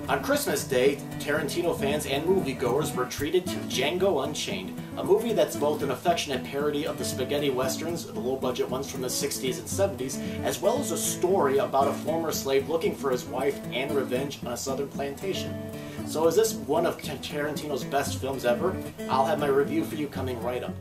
On Christmas Day, Tarantino fans and moviegoers were treated to Django Unchained, a movie that's both an affectionate parody of the spaghetti westerns, the low-budget ones from the 60s and 70s, as well as a story about a former slave looking for his wife and revenge on a southern plantation. So is this one of Tarantino's best films ever? I'll have my review for you coming right up.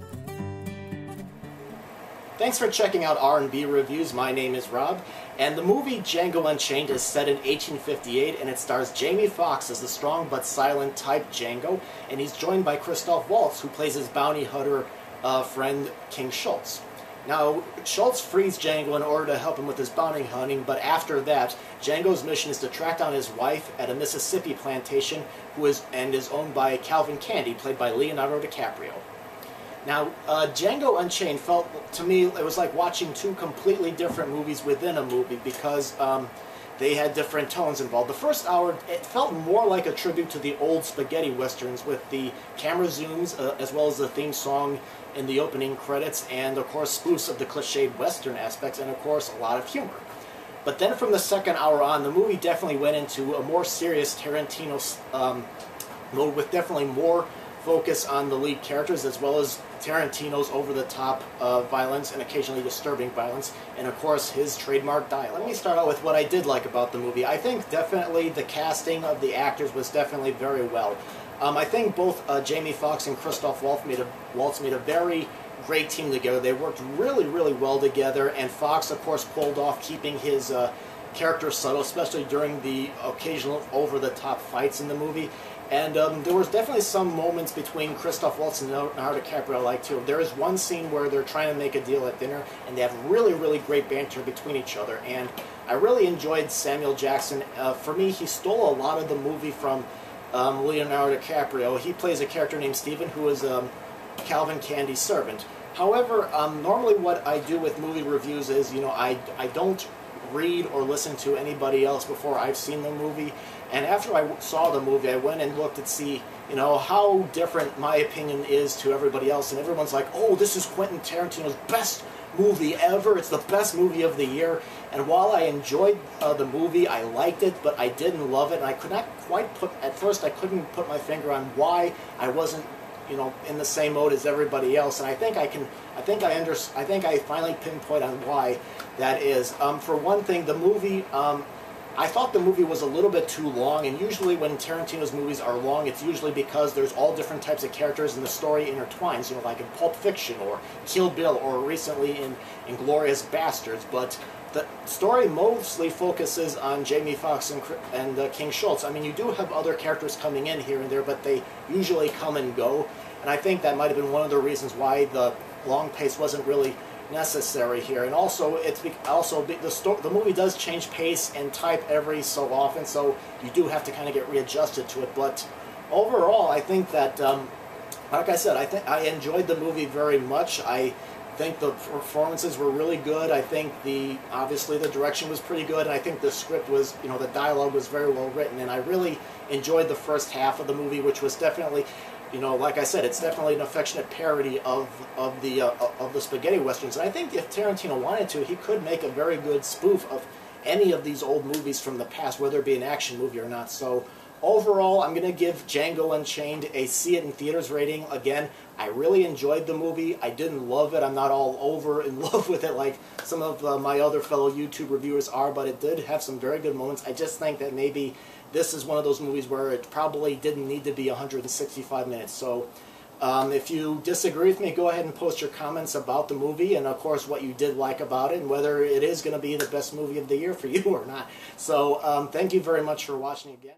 Thanks for checking out R&B Reviews. My name is Rob, and the movie Django Unchained is set in 1858, and it stars Jamie Foxx as the strong but silent type Django, and he's joined by Christoph Waltz, who plays his bounty hunter friend King Schultz. Now, Schultz frees Django in order to help him with his bounty hunting, but after that, Django's mission is to track down his wife at a Mississippi plantation, who is owned by Calvin Candy, played by Leonardo DiCaprio. Now, Django Unchained felt, to me, it was like watching two completely different movies within a movie because they had different tones involved. The first hour, it felt more like a tribute to the old spaghetti westerns with the camera zooms as well as the theme song in the opening credits and, of course, spoofs of the cliched western aspects and, of course, a lot of humor. But then from the second hour on, the movie definitely went into a more serious Tarantino mode with definitely more focus on the lead characters as well as Tarantino's over-the-top violence and occasionally disturbing violence, and of course his trademark dialogue. Let me start out with what I did like about the movie. I think definitely the casting of the actors was definitely very well. I think both Jamie Foxx and Christoph Waltz made a very great team together. They worked really, really well together, and Foxx, of course, pulled off keeping his character subtle, especially during the occasional over-the-top fights in the movie. And there was definitely some moments between Christoph Waltz and Leonardo DiCaprio I like too. There is one scene where they're trying to make a deal at dinner, and they have really, really great banter between each other. And I really enjoyed Samuel Jackson. For me, he stole a lot of the movie from Leonardo DiCaprio. He plays a character named Steven, who is Calvin Candy's servant. However, normally what I do with movie reviews is, you know, I don't read or listen to anybody else before I've seen the movie. And after I saw the movie, I went and looked to see, you know, how different my opinion is to everybody else. And everyone's like, oh, this is Quentin Tarantino's best movie ever. It's the best movie of the year. And while I enjoyed the movie, I liked it, but I didn't love it. And I could not quite at first I couldn't put my finger on why I wasn't, you know, in the same mode as everybody else. And I think I finally pinpoint on why that is. For one thing, the movie, I thought the movie was a little bit too long, and usually when Tarantino's movies are long, it's usually because there's all different types of characters and the story intertwines, you know, like in Pulp Fiction or Kill Bill or recently in Inglourious Basterds. But the story mostly focuses on Jamie Foxx and King Schultz. I mean, you do have other characters coming in here and there, but they usually come and go. And I think that might have been one of the reasons why the long pace wasn't really necessary here. And also, the movie does change pace and type every so often, so you do have to kind of get readjusted to it. But overall, I think that, like I said, I enjoyed the movie very much. I think the performances were really good. I think obviously the direction was pretty good, and I think the script was, you know, the dialogue was very well written, and I really enjoyed the first half of the movie, which was definitely, you know, like I said, it's definitely an affectionate parody of the spaghetti westerns. And I think if Tarantino wanted to, he could make a very good spoof of any of these old movies from the past, whether it be an action movie or not. So overall, I'm going to give Django Unchained a see it in theaters rating. Again, I really enjoyed the movie. I didn't love it. I'm not all over in love with it like some of my other fellow YouTube reviewers are, but it did have some very good moments. I just think that maybe this is one of those movies where it probably didn't need to be 165 minutes. So if you disagree with me, go ahead and post your comments about the movie and, of course, what you did like about it and whether it is going to be the best movie of the year for you or not. So thank you very much for watching again.